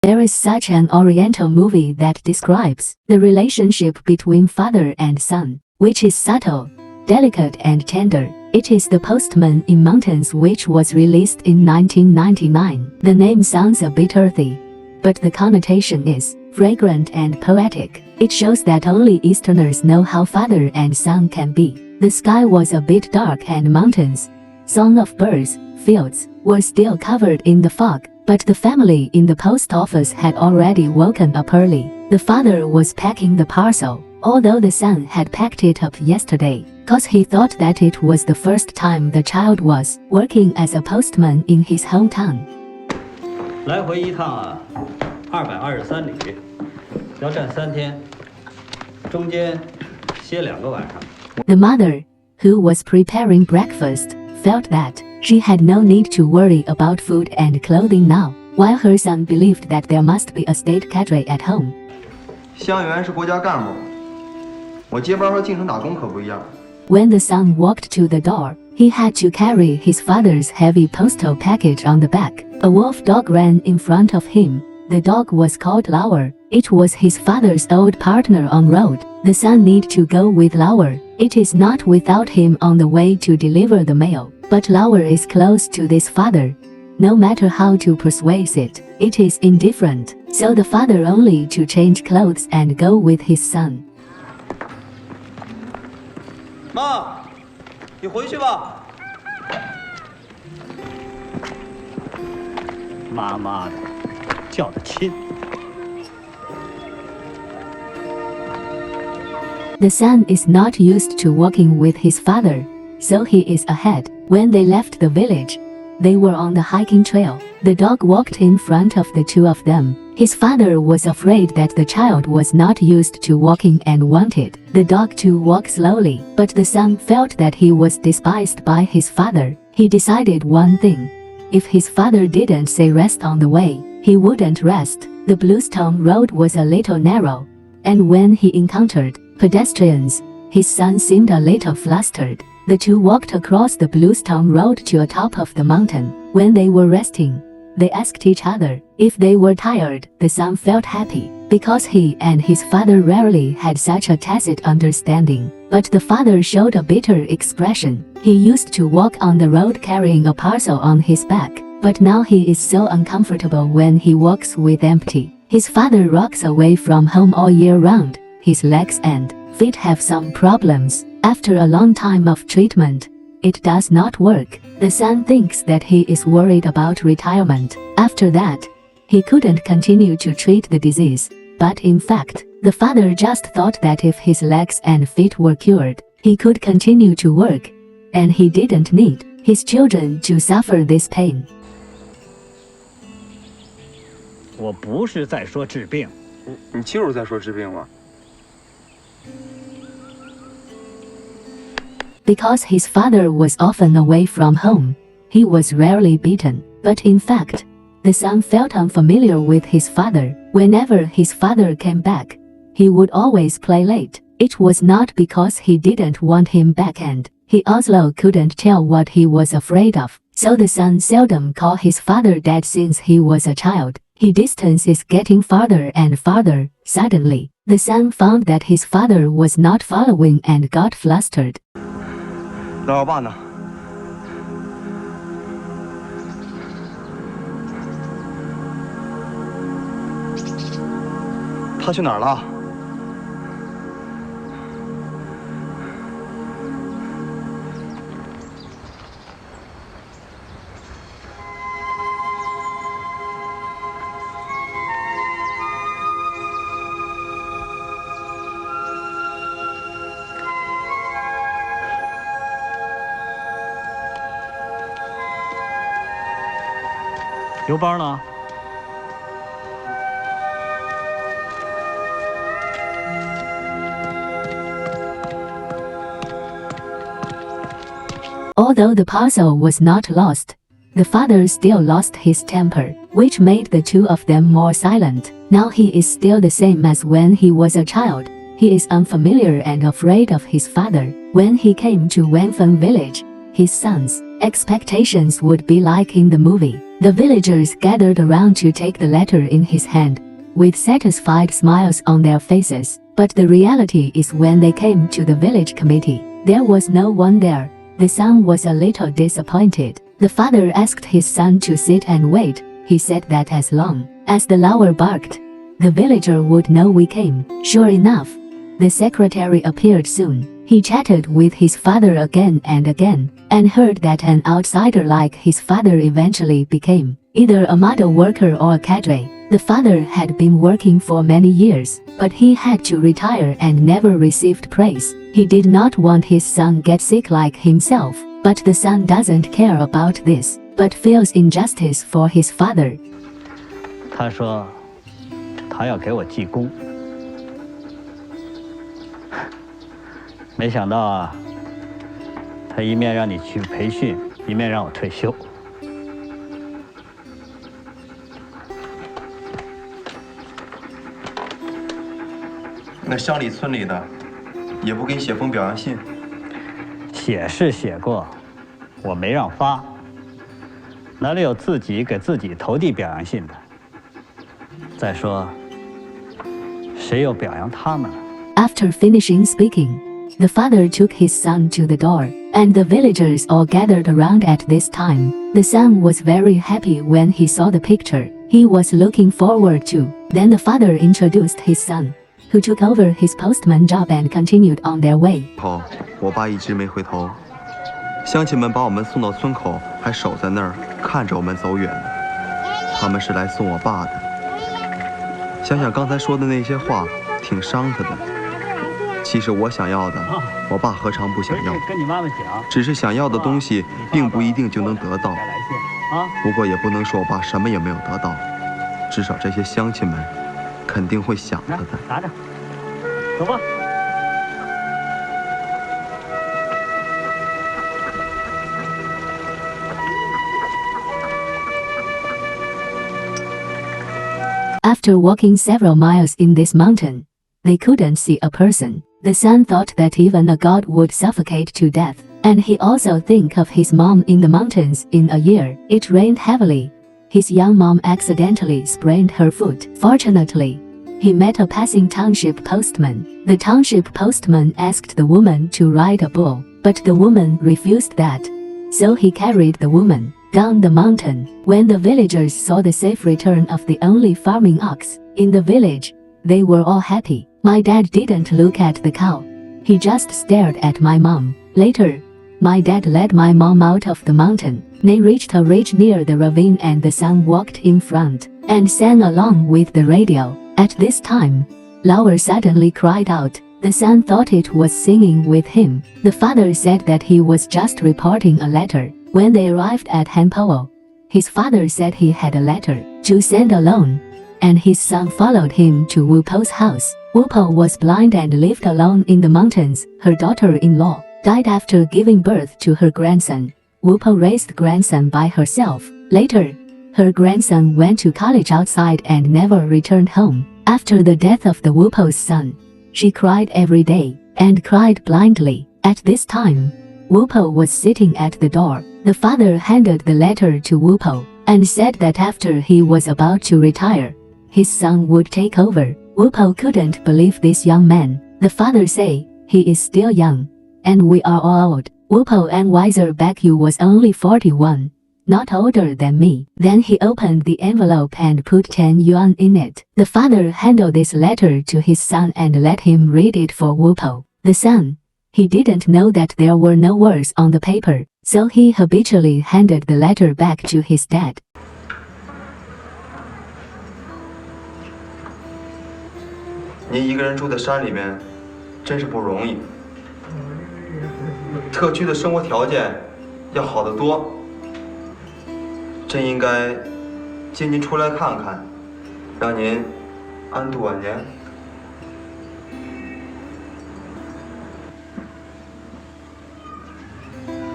There is such an Oriental movie that describes the relationship between father and son, which is subtle, delicate and tender. It is The Postman in Mountains, which was released in 1999. The name sounds a bit earthy, but the connotation is fragrant and poetic. It shows that only Easterners know how father and son can be. The sky was a bit dark and mountains, song of birds, fields, were still covered in the fog, but the family in the post office had already woken up early. The father was packing the parcel, although the son had packed it up yesterday, 'cause he thought that it was the first time the child was working as a postman in his hometown. 来回一趟啊，223里，要站3天，中间歇2个晚上。The mother, who was preparing breakfast, felt that she had no need to worry about food and clothing now, while her son believed that there must be a state cadre at home. 乡员是国家干部，我接班和进城打工可不一样。When the son walked to the door, he had to carry his father's heavy postal package on the back. A wolf dog ran in front of him. The dog was called Lauer. It was his father's old partner on road. The son need to go with Lauer. It is not without him on the way to deliver the mail, but Lauer is close to this father. No matter how to persuade it, it is indifferent. So the father only to change clothes and go with his son. 妈，你回去吧。妈妈的，叫得亲。The son is not used to walking with his father, so he is ahead. When they left the village, they were on the hiking trail. The dog walked in front of the two of them. His father was afraid that the child was not used to walking and wanted the dog to walk slowly, but the son felt that he was despised by his father. He decided one thing. If his father didn't say rest on the way, he wouldn't rest. The bluestone road was a little narrow, and when he encountered pedestrians, his son seemed a little flustered. The two walked across the bluestone road to the top of the mountain. When they were resting, they asked each other if they were tired. The son felt happy, because he and his father rarely had such a tacit understanding. But the father showed a bitter expression. He used to walk on the road carrying a parcel on his back, but now he is so uncomfortable when he walks with empty. His father rocks away from home all year round. His legs and feet have some problems. After a long time of treatment, it does not work. The son thinks that he is worried about retirement. After that, he couldn't continue to treat the disease. But in fact, the father just thought that if his legs and feet were cured, he could continue to work, and he didn't need his children to suffer this pain. 我不是在说治病，你就是在说治病吗？ Because his father was often away from home, he was rarely beaten. But in fact, the son felt unfamiliar with his father. Whenever his father came back, he would always play late. It was not because he didn't want him back, and he also couldn't tell what he was afraid of. So the son seldom called his father dad since he was a child. His distance is getting farther and farther. Suddenly, the son found that his father was not following and got flustered. 那我爸呢？他去哪儿了？邮包呢？ Although the parcel was not lost, the father still lost his temper, which made the two of them more silent. Now he is still the same as when he was a child. He is unfamiliar and afraid of his father. When he came to Wenfeng village, his son's expectations would be like in the movie. The villagers gathered around to take the letter in his hand, with satisfied smiles on their faces. But the reality is when they came to the village committee, there was no one there. The son was a little disappointed. The father asked his son to sit and wait. He said that as long as the lower barked, the villager would know we came. Sure enough, the secretary appeared soon. He chatted with his father again and again, and heard that an outsider like his father eventually became either a model worker or a cadre. The father had been working for many years, but he had to retire and never received praise. He did not want his son get sick like himself, but the son doesn't care about this, but feels injustice for his father. 他说，他要给我记功。没想到啊，他一面让你去培训，一面让我退休。那乡里村里的，也不给你写封表扬信。写是写过，我没让发。哪里有自己给自己投递表扬信的？再说，谁又表扬他们了？ After finishing speaking, the father took his son to the door, and the villagers all gathered around at this time. The son was very happy when he saw the picture he was looking forward to. Then the father introduced his son, who took over his postman job and continued on their way. 后，我爸一直没回头，乡亲们把我们送到村口，还守在那儿看着我们走远。他们是来送我爸的。想想刚才说的那些话，挺伤他的。其实我想要的，我爸何尝不想要？跟你妈妈讲，只是想要的东西，并不一定就能得到。啊，不过也不能说我爸什么也没有得到，至少这些乡亲们肯定会想他的。拿着，走吧。After walking several miles in this mountain, they couldn't see a person. The son thought that even a god would suffocate to death, and he also think of his mom in the mountains. In a year, it rained heavily. His young mom accidentally sprained her foot. Fortunately, he met a passing township postman. The township postman asked the woman to ride a bull, but the woman refused that. So he carried the woman down the mountain. When the villagers saw the safe return of the only farming ox in the village, they were all happy. My dad didn't look at the cow. He just stared at my mom. Later, my dad led my mom out of the mountain. They reached a ridge near the ravine and the son walked in front and sang along with the radio. At this time, Lauer suddenly cried out. The son thought it was singing with him. The father said that he was just reporting a letter. When they arrived at Hanpo, his father said he had a letter to send alone, and his son followed him to Wupo's house. Wupo was blind and lived alone in the mountains. Her daughter-in-law died after giving birth to her grandson. Wupo raised the grandson by herself. Later, her grandson went to college outside and never returned home. After the death of the Wupo's son, she cried every day and cried blindly. At this time, Wupo was sitting at the door. The father handed the letter to Wupo and said that after he was about to retire, his son would take over. Wupo couldn't believe this young man. The father said, he is still young, and we are all old. Wupo and wiser back you was only 41, not older than me. Then he opened the envelope and put 10 yuan in it. The father handed this letter to his son and let him read it for Wupo. The son, he didn't know that there were no words on the paper, so he habitually handed the letter back to his dad. 您一个人住在山里面，真是不容易。特区的生活条件要好得多，真应该接您出来看看，让您安度晚年。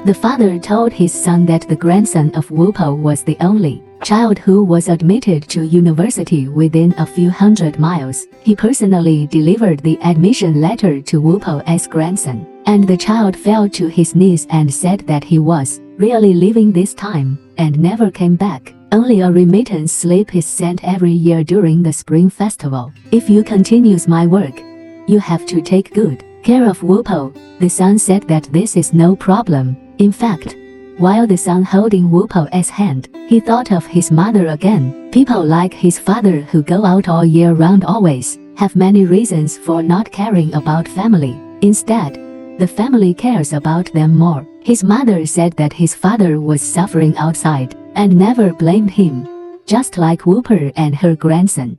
The father told his son that the grandson of Wupo was the only child who was admitted to university within a few hundred miles. He personally delivered the admission letter to Wupo's grandson, and the child fell to his knees and said that he was really leaving this time and never came back. Only a remittance slip is sent every year during the spring festival. If you continue my work, you have to take good care of Wupo. The son said that this is no problem. In fact, while the son holding Wupo's hand, he thought of his mother again. People like his father who go out all year round always have many reasons for not caring about family. Instead, the family cares about them more. His mother said that his father was suffering outside and never blamed him, just like Whooper and her grandson.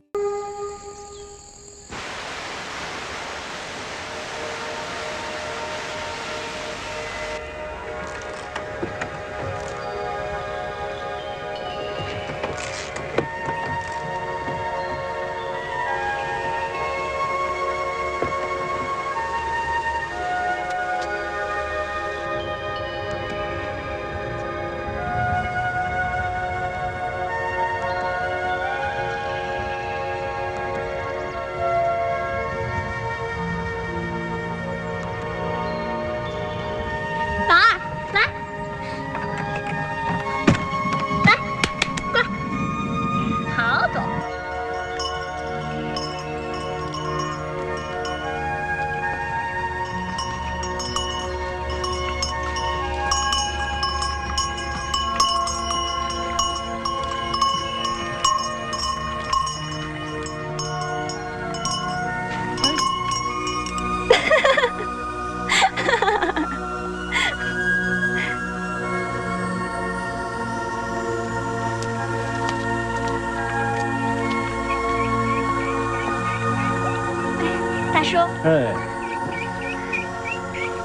大叔，哎，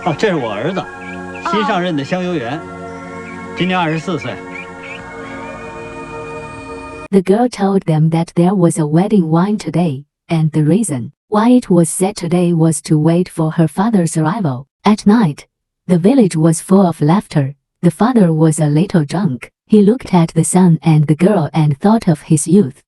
哦，这是我儿子，新上任的香油员，今年24岁。The girl told them that there was a wedding wine today, and the reason why it was set today was to wait for her father's arrival. At night, the village was full of laughter. The father was a little drunk. He looked at the son and the girl and thought of his youth.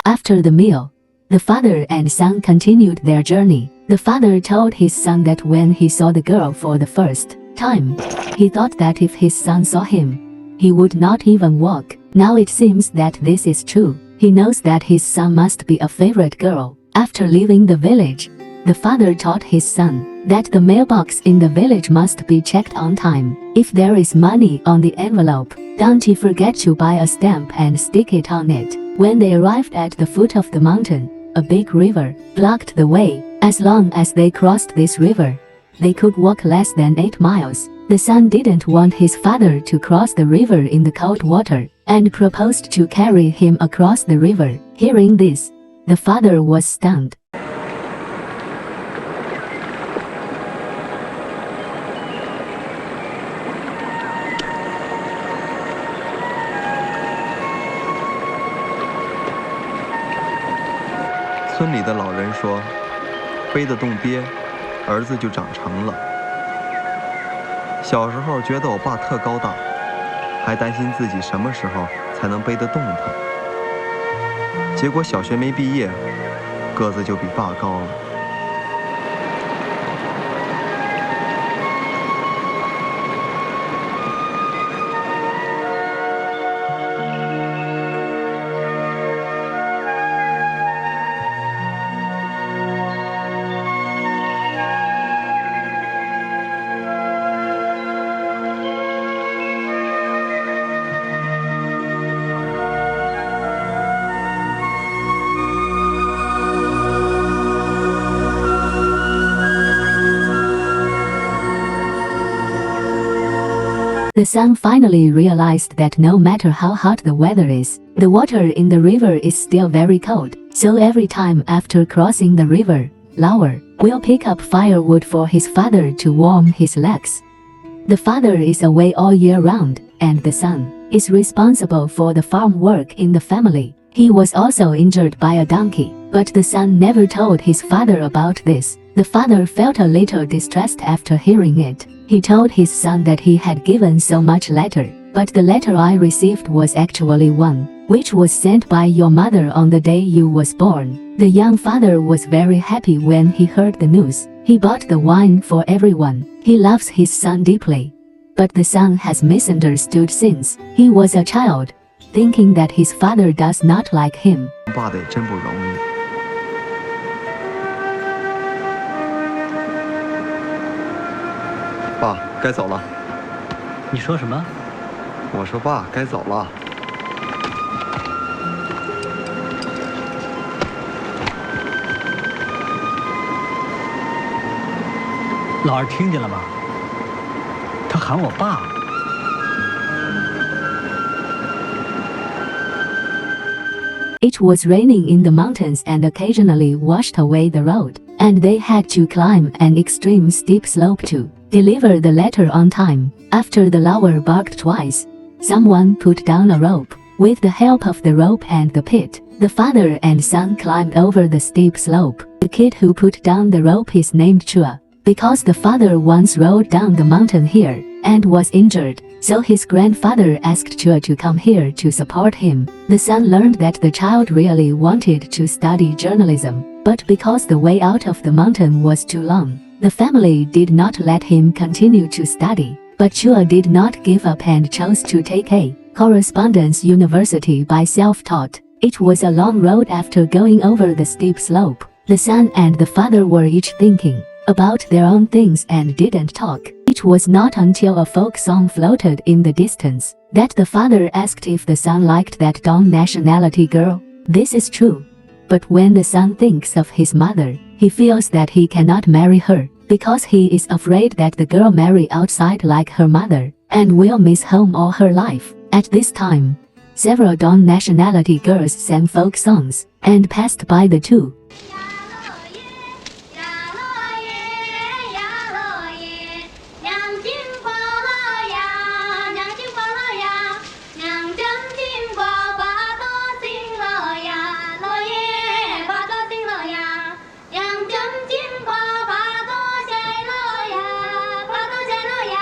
'After the meal, the father and son continued their journey. The father told his son that when he saw the girl for the first time, he thought that if his son saw him, he would not even walk. Now it seems that this is true. He knows that his son must be a favorite girl. After leaving the village, the father taught his son that the mailbox in the village must be checked on time. If there is money on the envelope, don't you forget to buy a stamp and stick it on it. When they arrived at the foot of the mountain, a big river blocked the way. As long as they crossed this river, they could walk less than 8 miles. The son didn't want his father to cross the river in the cold water, and proposed to carry him across the river. Hearing this, the father was stunned. 村里的老人说，背得动爹，儿子就长成了。小时候觉得我爸特高大，还担心自己什么时候才能背得动他。结果小学没毕业，个子就比爸高了。The son finally realized that no matter how hot the weather is, the water in the river is still very cold. So every time after crossing the river, Lauer will pick up firewood for his father to warm his legs. The father is away all year round, and the son is responsible for the farm work in the family. He was also injured by a donkey, but the son never told his father about this. The father felt a little distressed after hearing it. He told his son that he had given so much letter, but the letter I received was actually one, which was sent by your mother on the day you was born. The young father was very happy when he heard the news. He bought the wine for everyone. He loves his son deeply. But the son has misunderstood since he was a child, thinking that his father does not like him. 爸的也真不容易。爸，该走了。你说什么？我说爸，该走了。老二听见了吗？他喊我爸。It was raining in the mountains and occasionally washed away the road, and they had to climb an extreme steep slope to deliver the letter on time. After the Lauer barked twice, someone put down a rope. With the help of the rope and the pit, the father and son climbed over the steep slope. The kid who put down the rope is named Chua, because the father once rode down the mountain here and was injured, so his grandfather asked Chua to come here to support him. The son learned that the child really wanted to study journalism, but because the way out of the mountain was too long, the family did not let him continue to study. But Chua did not give up and chose to take a correspondence university by self-taught. It was a long road after going over the steep slope. The son and the father were each thinking about their own things and didn't talk. It was not until a folk song floated in the distance that the father asked if the son liked that Dong nationality girl. This is true. But when the son thinks of his mother, he feels that he cannot marry her, because he is afraid that the girl marry outside like her mother, and will miss home all her life. At this time, several Dong nationality girls sang folk songs, and passed by the two.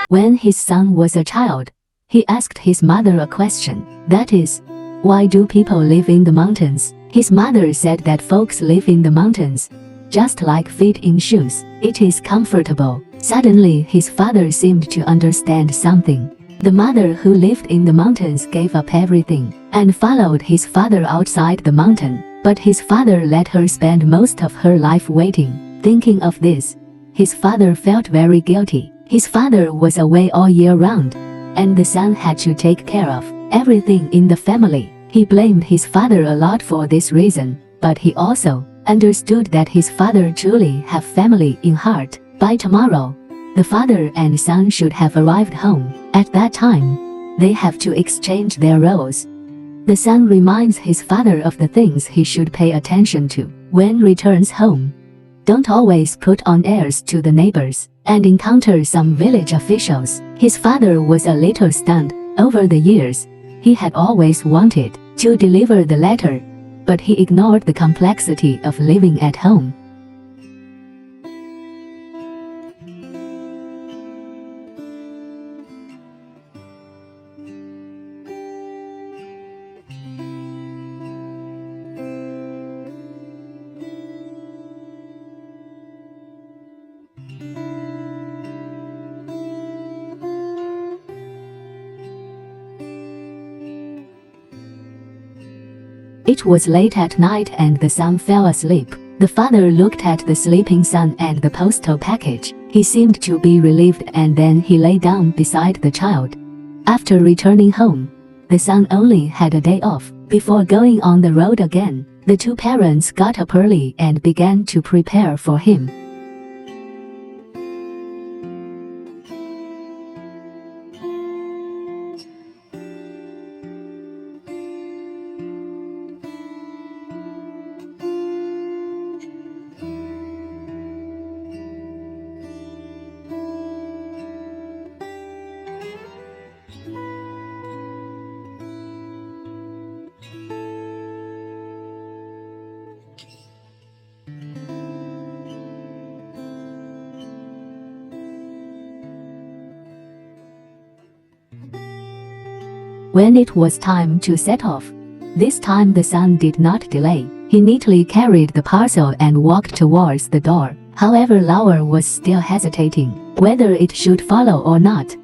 When his son was a child, he asked his mother a question, that is, why do people live in the mountains? His mother said that folks live in the mountains, just like feet in shoes. It is comfortable. Suddenly his father seemed to understand something. The mother who lived in the mountains gave up everything and followed his father outside the mountain, but his father let her spend most of her life waiting. Thinking of this, his father felt very guilty. His father was away all year round, and the son had to take care of everything in the family. He blamed his father a lot for this reason, but he also understood that his father truly have family in heart. By tomorrow, the father and son should have arrived home. At that time, they have to exchange their roles. The son reminds his father of the things he should pay attention to when returns home. Don't always put on airs to the neighbors and encounter some village officials. His father was a little stunned. Over the years, he had always wanted to deliver the letter, but he ignored the complexity of living at home. It was late at night and the son fell asleep. The father looked at the sleeping son and the postal package. He seemed to be relieved, and then he lay down beside the child. After returning home, the son only had a day off before going on the road again. The two parents got up early and began to prepare for him. When it was time to set off, this time the son did not delay. He neatly carried the parcel and walked towards the door. However, Lauer was still hesitating whether it should follow or not.